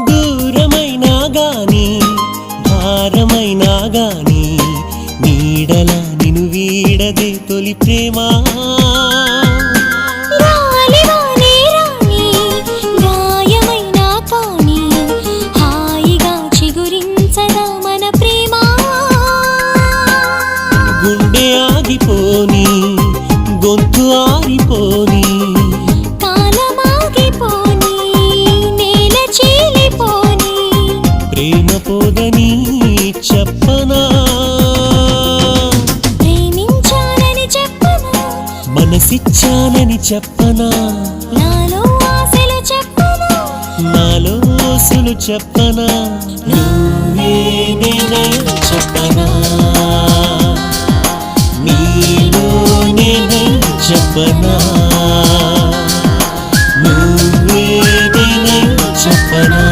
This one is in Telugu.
దూరమైనా గాని భారమైనా గాని నీడలా నిను వీడదే తొలి ప్రేమ గుండె ఆగిపోని గొంతు ఆరిపోని కాలమాగిపోని నేల చీలిపోని ప్రేమ పోదని చెప్పనా ప్రేమించానని చెప్పనా మనసిచ్చానని చెప్పనా నాలో ఆశలు చెప్పనా నాలో ఆశలు చెప్పనా నువ్వే నేనే చెప్పనా నీలో నేనే చెప్పనా